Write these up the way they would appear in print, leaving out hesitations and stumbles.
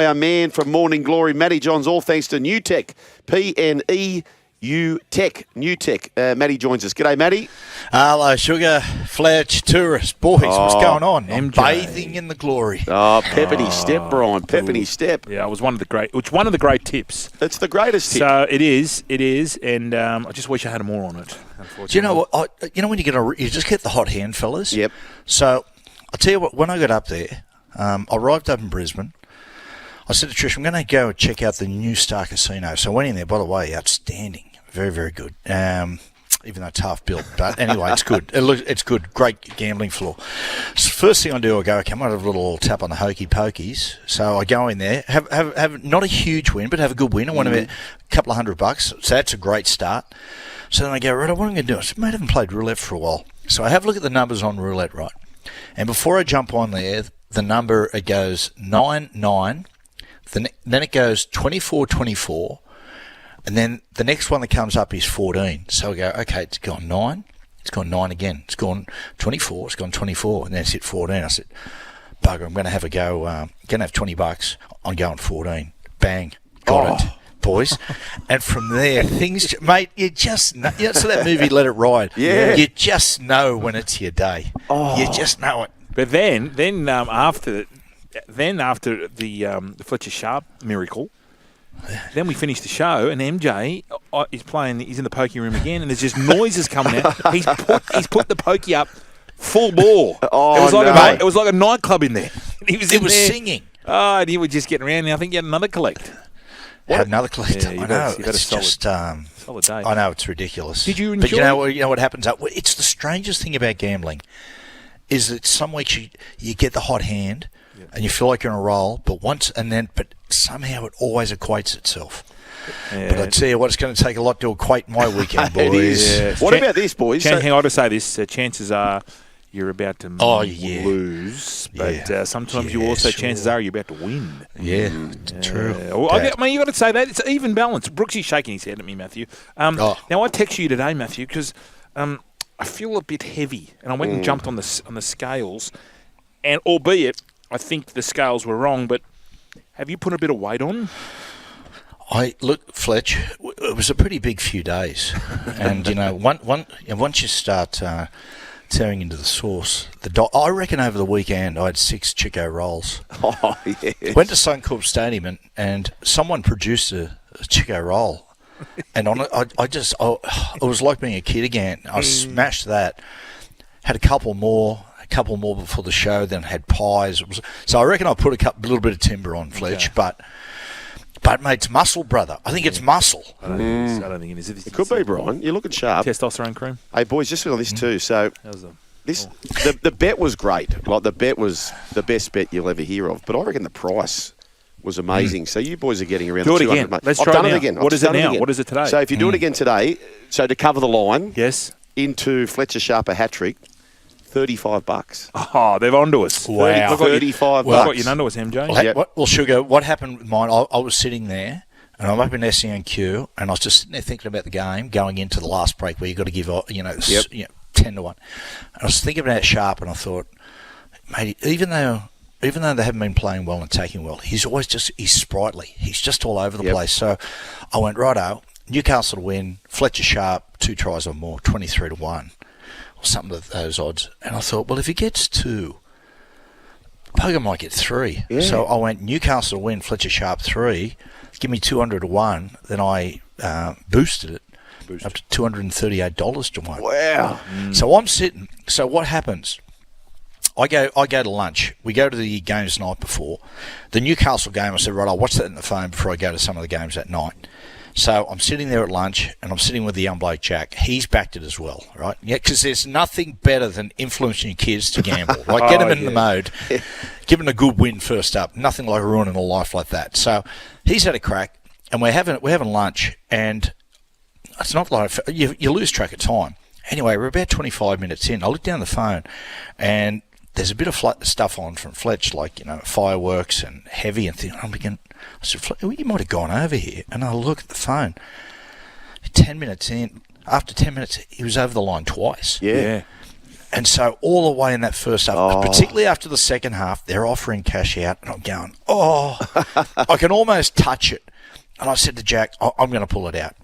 our man from Morning Glory, Matty Johns, all thanks to New Tech, PNEU Tech, New Tech. Matty joins us. G'day, Matty. Hello, Sugar, Fletch, Tourist. Boys, what's going on? I'm bathing in the glory. Oh, Peppity step, Brian. Peppity step. Yeah, it was one of the great tips. It's the greatest tip. So it is, and I just wish I had more on it. Unfortunately. Do you know what? When you just get the hot hand, fellas. Yep. So I'll tell you what. When I got up there, I arrived up in Brisbane. I said to Trish, I'm going to go check out the new Star Casino. So I went in there. By the way, outstanding. Very, very good. Even though it's half built. But anyway, it's good. It's good. Great gambling floor. So first thing I do, I go, okay, I might have a little tap on the hokey pokies. So I go in there, have not a huge win, but have a good win. I want to bet a couple of $100. So that's a great start. So then I go, right, what am I going to do? I said, mate, I haven't played roulette for a while. So I have a look at the numbers on roulette, right? And before I jump on there, the number, it goes 9-9. Then it goes 24-24. And then the next one that comes up is 14. So I go, okay, it's gone 9. It's gone 9 again. It's gone 24. It's gone 24. And then it's hit 14. I said, bugger, I'm going to have a go. I'm going to have $20. I'm going 14. Bang. Got it, boys. And from there, things, mate, you just know. You know, so that movie, Let It Ride. Yeah. You just know when it's your day. You just know it. But then after the Fletcher Sharpe miracle. Then we finished the show, and MJ is playing. He's in the pokey room again, and there's just noises coming out. He's put the pokey up full bore. It was like a nightclub in there. He was singing. Oh, and you were just getting around. And I think you had another collect. Had another collect. Yeah, I know. It's just solid day. I know it's ridiculous. Did you enjoy? But you know what happens? It's the strangest thing about gambling, is that some weeks you get the hot hand. And you feel like you're on a roll, but somehow it always equates itself. Yeah. But I tell you what, it's going to take a lot to equate my weekend, boys. It is. Yeah. What about this, boys? Hang on to say this. Chances are you're about to lose, but sometimes chances are you're about to win. Yeah, true. Well, I mean, you got to say that it's even balance. Brooksy's shaking his head at me, Matthew. Now I text you today, Matthew, because I feel a bit heavy, and I went and jumped on the scales, and albeit. I think the scales were wrong, but have you put a bit of weight on? Look, Fletch, it was a pretty big few days. And, once you start tearing into the sauce, I reckon over the weekend I had 6 Chico rolls. Oh, yes. Went to SEN Stadium and someone produced a Chico roll. And on it, it was like being a kid again. I smashed that, had a couple more before the show, then had pies. So I reckon I put a little bit of timber on, Fletch, but mate, it's muscle, brother. I think it's muscle. I don't think it is. It could be, Brian. You're looking sharp. Testosterone cream. Hey, boys, just on this too. So the bet was great. Like, the bet was the best bet you'll ever hear of. But I reckon the price was amazing. So you boys are getting around do it 200. again. Mate. Let's I've try done it it again. What is it now? What is it today? So if you do it again today, so to cover the line, yes, into Fletcher Sharpe a hat trick. $35. Oh, they're onto us. Wow. $35. Well, got you onto us, MJ. Well, Sugar, what happened with mine, I was sitting there, and I'm up in SENQ, and I was just sitting there thinking about the game, going into the last break where you've got to give, 10 to 1. And I was thinking about Sharpe, and I thought, mate, even though they haven't been playing well and taking well, he's sprightly. He's just all over the place. So I went, righto, Newcastle to win, Fletcher Sharpe, 2 tries or more, 23 to 1. Or something of those odds. And I thought, well, if he gets 2, Pogo might get 3. Yeah. So I went Newcastle to win, Fletcher Sharpe 3, give me 200 to 1. Then I boosted it up to $238 to 1. Wow. So I'm sitting. So what happens? I go to lunch. We go to the games the night before. The Newcastle game, I said, right, I'll watch that on the phone before I go to some of the games that night. So I'm sitting there at lunch, and I'm sitting with the young bloke, Jack. He's backed it as well, right? Yeah, because there's nothing better than influencing your kids to gamble. Right? Get them in the mode. Give them a good win first up. Nothing like ruining a life like that. So he's had a crack, and we're having lunch, and it's not like you lose track of time. Anyway, we're about 25 minutes in. I look down the phone, and there's a bit of stuff on from Fletch, like, fireworks and heavy and things. I'm thinking, I said, you might have gone over here. And I look at the phone. 10 minutes in, after 10 minutes, he was over the line twice. Yeah. And so all the way in that first half, particularly after the second half, they're offering cash out, and I'm going, I can almost touch it. And I said to Jack, I'm going to pull it out.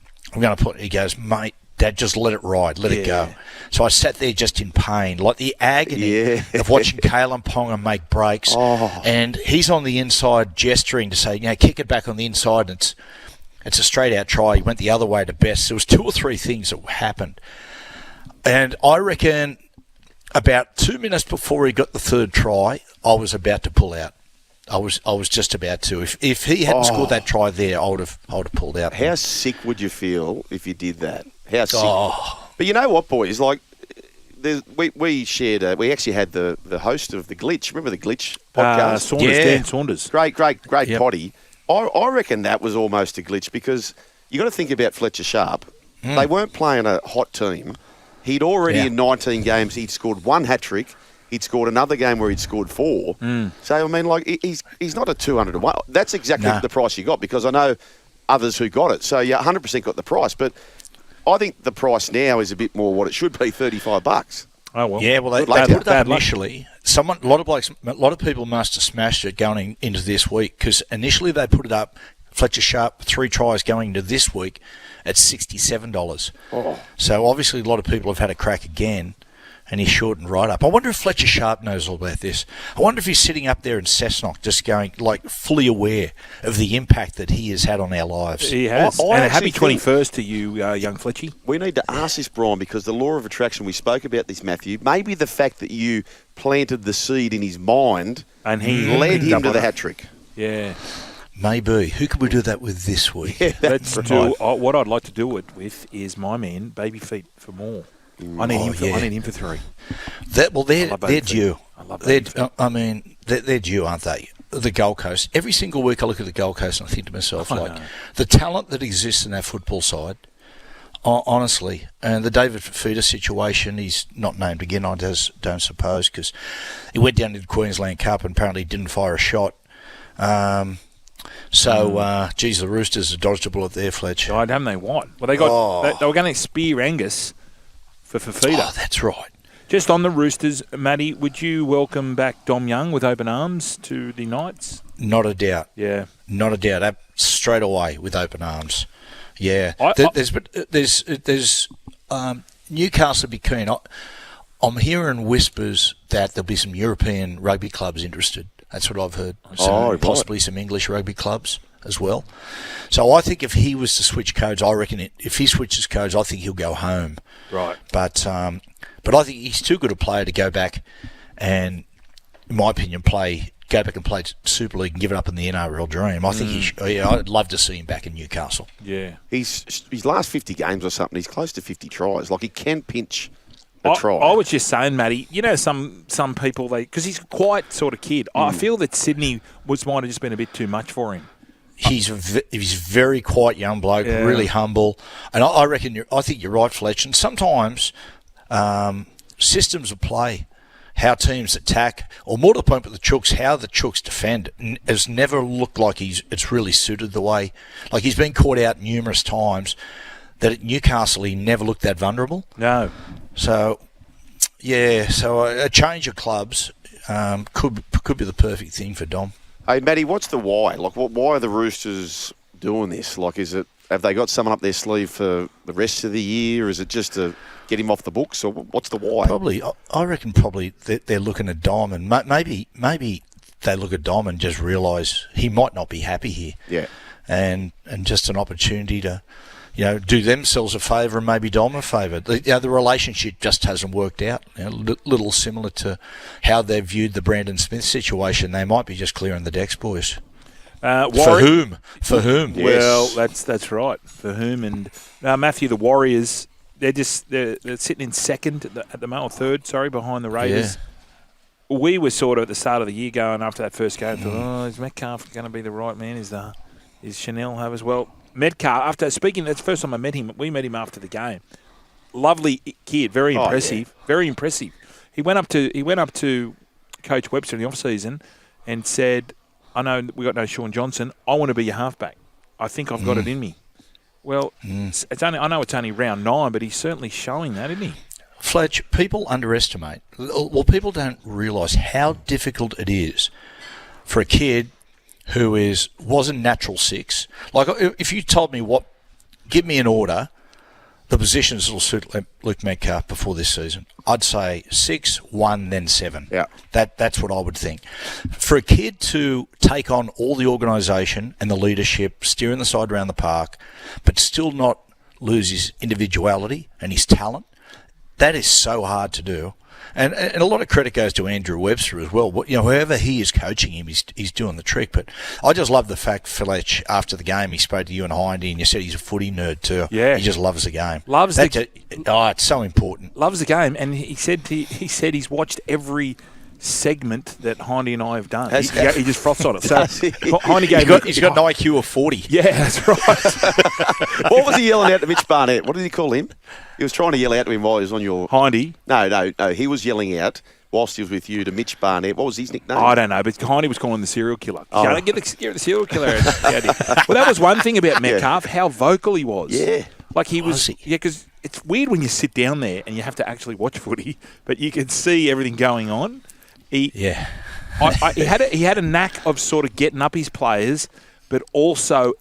He goes, mate, Dad, just let it ride, let it go. So I sat there just in pain, like the agony of watching Kalen Ponga make breaks. And he's on the inside gesturing to say, kick it back on the inside. And it's a straight-out try. He went the other way to Best. There was 2 or 3 things that happened. And I reckon about 2 minutes before he got the third try, I was about to pull out. I was just about to. If he hadn't scored that try there, I would have pulled out. How sick would you feel if you did that? How sick? But you know what, boys? Like, we shared. We actually had the host of the Glitch. Remember the Glitch podcast? Saunders, Dan Saunders. Great potty. I reckon that was almost a glitch because you got to think about Fletcher Sharpe. They weren't playing a hot team. He'd already in 19 games he'd scored 1 hat trick. He'd scored another game where he'd scored 4. So, I mean, like, he's not a 200 to 1. That's exactly the price you got because I know others who got it. So, you 100% got the price. But I think the price now is a bit more what it should be, $35. Oh, well. Yeah, well, they put it up initially. A lot of people must have smashed it going into this week because initially they put it up, Fletcher Sharpe, 3 tries going into this week at $67. So, obviously, a lot of people have had a crack again. And he's shortened right up. I wonder if Fletcher Sharpe knows all about this. I wonder if he's sitting up there in Cessnock just going, like, fully aware of the impact that he has had on our lives. He has. And a happy 21st to you, young Fletchy. We need to ask this, Brian, because the law of attraction, we spoke about this, Matthew. Maybe the fact that you planted the seed in his mind and he led him to the hat trick. Yeah. Maybe. Who could we do that with this week? Let's do. What I'd like to do it with is my man, Baby Feet for more. I need him for 3. They're due. I love they're due, aren't they? The Gold Coast. Every single week I look at the Gold Coast and I think to myself, the talent that exists in our football side, honestly, and the David Fafita situation, he's not named again, I don't suppose, because he went down to the Queensland Cup and apparently didn't fire a shot. The Roosters have dodged a bullet there, Fletch. Oh, haven't they? What? Well, they got they were going to spear Angus for Fafita. Oh, that's right. Just on the Roosters, Matty, would you welcome back Dom Young with open arms to the Knights? Not a doubt. Yeah. Not a doubt. Straight away with open arms. Yeah. There's Newcastle be keen. I'm hearing whispers that there'll be some European rugby clubs interested. That's what I've heard. Possibly some English rugby clubs as well. So I think if he was to switch codes, I reckon if he switches codes, I think he'll go home. Right. But I think he's too good a player to go back and, in my opinion, go back and play Super League and give it up in the NRL dream. I think I'd love to see him back in Newcastle. Yeah. His last 50 games or something, he's close to 50 tries. Like, he can pinch a try. I was just saying, Matty, you know, some people, because he's a quiet sort of kid. I feel that Sydney might have just been a bit too much for him. He's very quiet young bloke, really humble, and I think you're right, Fletch. And sometimes systems of play, how teams attack, or more to the point with the Chooks, how the Chooks defend, has never looked like it's really suited the way. Like, he's been caught out numerous times that at Newcastle he never looked that vulnerable. No. So a change of clubs could be the perfect thing for Dom. Hey, Matty, what's the why? Like, why are the Roosters doing this? Like, have they got someone up their sleeve for the rest of the year? Is it just to get him off the books, or what's the why? Probably, I reckon they're looking at Dom, and maybe they look at Dom and just realise he might not be happy here. Yeah. And just an opportunity to, do themselves a favour and maybe Dom a favour. The relationship just hasn't worked out. Little similar to how they've viewed the Brandon Smith situation. They might be just clearing the decks, boys. For whom? Yes. Well, that's right. For whom? And Matthew, the Warriors, they're sitting in second at the moment, or third, behind the Raiders. Yeah. We were sort of at the start of the year going after that first game. Thought, is Metcalf going to be the right man? Is Chanel have as well? Metcalf, that's the first time I met him. We met him after the game. Lovely kid, very impressive, very impressive. He went up to Coach Webster in the off season and said, "I know we got no Sean Johnson. I want to be your halfback. I think I've got it in me." Well, I know it's only round 9, but he's certainly showing that, isn't he? Fletch, people underestimate. Well, people don't realise how difficult it is for a kid who wasn't natural 6. Like, if you told me give me an order, the positions that will suit Luke Metcalf before this season, I'd say 6, 1, then 7. Yeah. That's what I would think. For a kid to take on all the organisation and the leadership, steering the side around the park, but still not lose his individuality and his talent, that is so hard to do. And a lot of credit goes to Andrew Webster as well. Whoever he is coaching him, he's doing the trick. But I just love the fact, Fletch, after the game, he spoke to you and Hindy, and you said he's a footy nerd too. Yeah, he just loves the game. It's so important. Loves the game, and he said he's watched every segment that Hindy and I have done. He just froths on it. So Hindy he's got an IQ of 40. Yeah, that's right. What was he yelling out to Mitch Barnett? What did he call him? He was trying to yell out to him while he was on your... Hindy? No. He was yelling out whilst he was with you to Mitch Barnett. What was his nickname? I don't know, but Hindy was calling the serial killer. Oh. Don't get the serial killer out here. Well, that was one thing about Metcalf, how vocal he was. Yeah. Like he was... Yeah, because it's weird when you sit down there and you have to actually watch footy, but you can see everything going on. He had a knack of sort of getting up his players, but also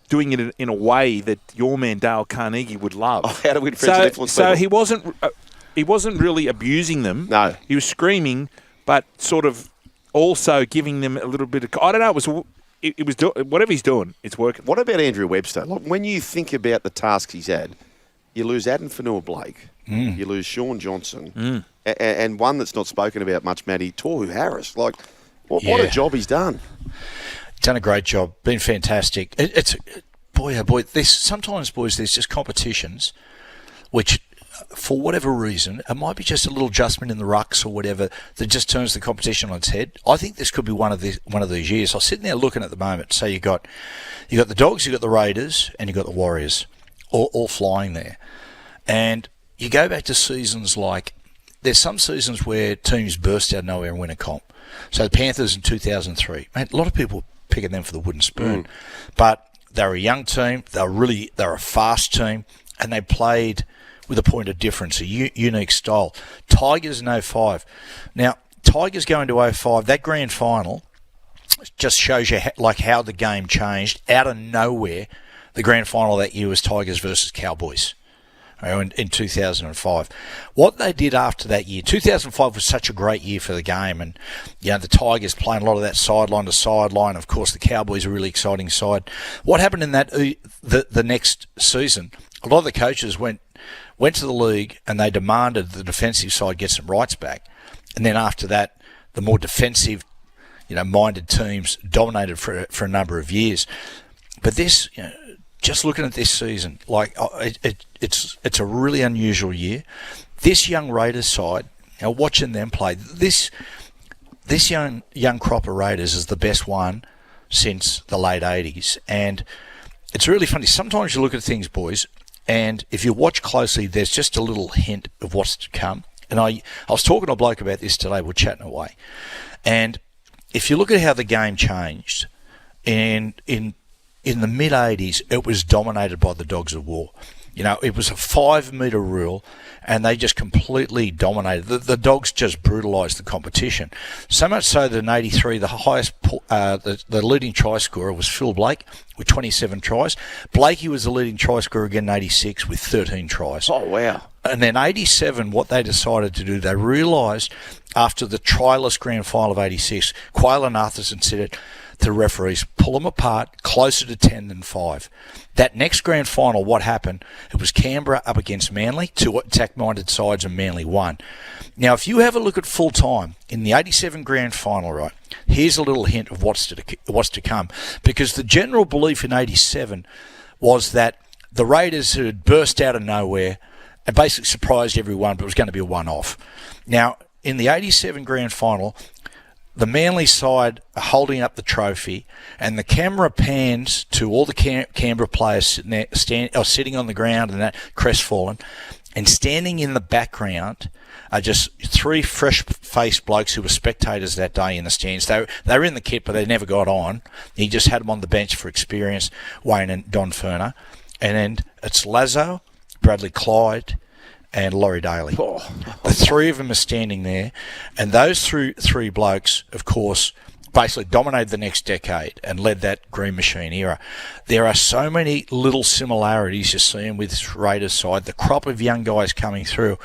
doing it in a way that your man Dale Carnegie would love. Oh, how to win friends and influence people. So he wasn't really abusing them. No, he was screaming, but sort of also giving them a little bit of. I don't know. It was whatever he's doing, it's working. What about Andrew Webster? Like, when you think about the tasks he's had, you lose Adam Fanua-Blake, you lose Sean Johnson, and one that's not spoken about much, Matty, Tohu Harris. Like, what a job he's done. Done a great job. Been fantastic. It's boy, oh boy. Sometimes, boys, there's just competitions which, for whatever reason, it might be just a little adjustment in the rucks or whatever that just turns the competition on its head. I think this could be one of these years. I was sitting there looking at the moment. So you got the Dogs, you got the Raiders, and you got the Warriors, all flying there. And you go back to seasons like, there's some seasons where teams burst out of nowhere and win a comp. So the Panthers in 2003, man, a lot of people picking them for the wooden spoon, but they were a young team. They were a fast team, and they played with a point of difference, a unique style. Tigers in 05. Now, Tigers going to 05, that grand final just shows you how the game changed. Out of nowhere, the grand final that year was Tigers versus Cowboys in 2005. What they did after that year, 2005 was such a great year for the game, and the Tigers playing a lot of that sideline to sideline. Of course, the Cowboys are a really exciting side. What happened in that the next season? A lot of the coaches went to the league and they demanded the defensive side get some rights back, and then after that, the more defensive, minded teams dominated for a number of years. But this, just looking at this season, it's a really unusual year. This young Raiders side, watching them play, this young crop of Raiders is the best one since the late 80s. And it's really funny. Sometimes you look at things, boys, and if you watch closely, there's just a little hint of what's to come. And I was talking to a bloke about this today. We're chatting away. And if you look at how the game changed, in the mid-'80s, it was dominated by the Dogs of War. It was a 5-metre rule, and they just completely dominated. The Dogs just brutalised the competition. So much so that in 83, the highest, the leading try scorer was Phil Blake with 27 tries. Blakey was the leading try scorer again in 86 with 13 tries. Oh, wow. And then 87, what they decided to do, they realised after the tryless grand final of 86, Quayle and Arthurson said it, to the referees, pull them apart, closer to 10 than 5. That next grand final, what happened? It was Canberra up against Manly, 2 attack-minded sides, and Manly won. Now, if you have a look at full time in the 87 grand final, right, here's a little hint of what's to come, because the general belief in 87 was that the Raiders had burst out of nowhere and basically surprised everyone, but it was going to be a one-off. Now, in the 87 grand final, the Manly side are holding up the trophy, and the camera pans to all the Canberra players sitting on the ground and that crestfallen, and standing in the background are just 3 fresh-faced blokes who were spectators that day in the stands. They were in the kit, but they never got on. He just had them on the bench for experience, Wayne and Don Ferner. And then it's Lazo, Bradley Clyde, and Laurie Daly. The three of them are standing there, and those three blokes, of course, basically dominated the next decade and led that Green Machine era. There are so many little similarities you're seeing with this Raiders side, the crop of young guys coming through,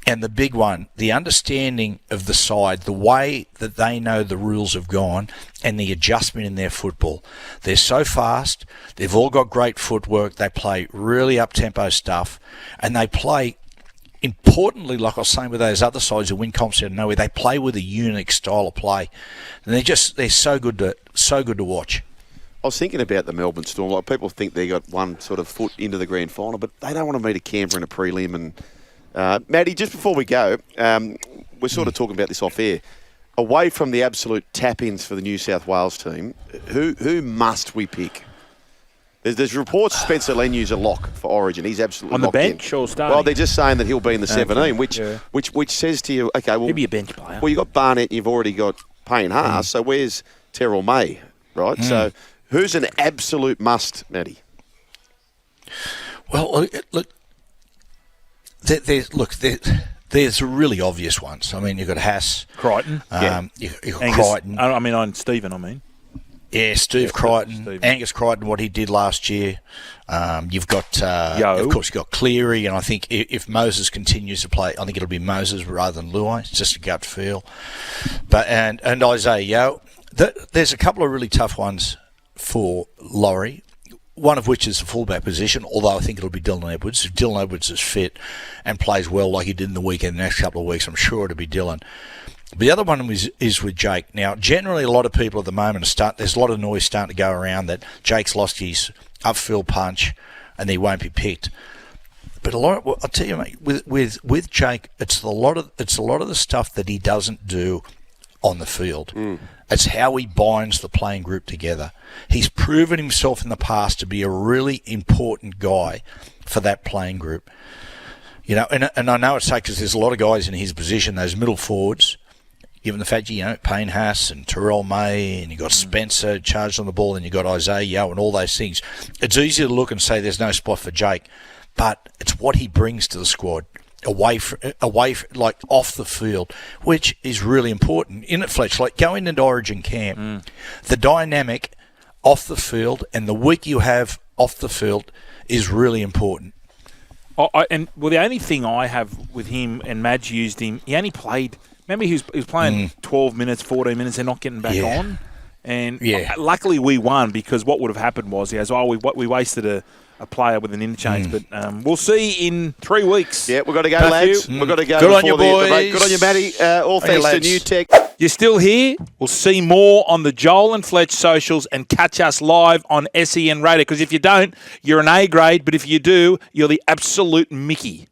and the big one, the understanding of the side, the way that they know the rules have gone, and the adjustment in their football. They're so fast, they've all got great footwork, they play really up-tempo stuff, and they play, importantly, like I was saying with those other sides who win comps out of nowhere, they play with a unique style of play. And they're so good to watch. I was thinking about the Melbourne Storm. Like, people think they got one sort of foot into the grand final, but they don't want to meet a Canberra in a prelim. And Matty, just before we go, we're sort of talking about this off air. Away from the absolute tap-ins for the New South Wales team, who must we pick? There's reports Spencer Lenu's a lock for Origin. He's absolutely on the locked bench in. or starting? Well, they're just saying that he'll be in the 17, which says to you, okay, well, he'll be a bench player. Well, you got Barnett, you've already got Payne Haas. So where's Terrell May, right? So who's an absolute must, Matty? Well, look, there's really obvious ones. I mean, you've got Haas, Crichton, you've got Crichton. On Stephen. Yeah, Crichton, Angus Crichton, what he did last year. You've got, of course, you've got Cleary, and I think if Moses continues to play, I think it'll be Moses rather than Luai. It's just a gut feel. But and Isaiah Yeo. There's a couple of really tough ones for Laurie. One of which is the fullback position, although I think it'll be Dylan Edwards. If Dylan Edwards is fit and plays well like he did in the weekend, the next couple of weeks, I'm sure it'll be Dylan. The other one is with Jake. Now, generally, a lot of people at the moment there's a lot of noise starting to go around that Jake's lost his upfield punch and he won't be picked. But I'll tell you, mate, with Jake, it's a lot of the stuff that he doesn't do on the field. It's how he binds the playing group together. He's proven himself in the past to be a really important guy for that playing group. You know, and I know it's sad because there's a lot of guys in his position, those middle forwards. Given the fact, Payne Haas and Terrell May, and you've got Spencer charged on the ball, and you've got Isaiah Yeo and all those things, it's easy to look and say there's no spot for Jake, but it's what he brings to the squad away like off the field, which is really important. In it, Fletch, like going into Origin camp, the dynamic off the field and the week you have off the field is really important. The only thing I have with him, and Madge used him, he only played. Remember, he was playing 12 minutes, 14 minutes, and not getting back on. And luckily we won, because what would have happened was he goes, we wasted a player with an interchange. But we'll see in 3 weeks. Yeah, we've got to go, lads. We've got to go. Good on you, boys. Good on you, Matty. All thanks to New Tech. You're still here? We'll see more on the Joel and Fletch socials, and catch us live on SEN Radio. Because if you don't, you're an A grade. But if you do, you're the absolute Mickey.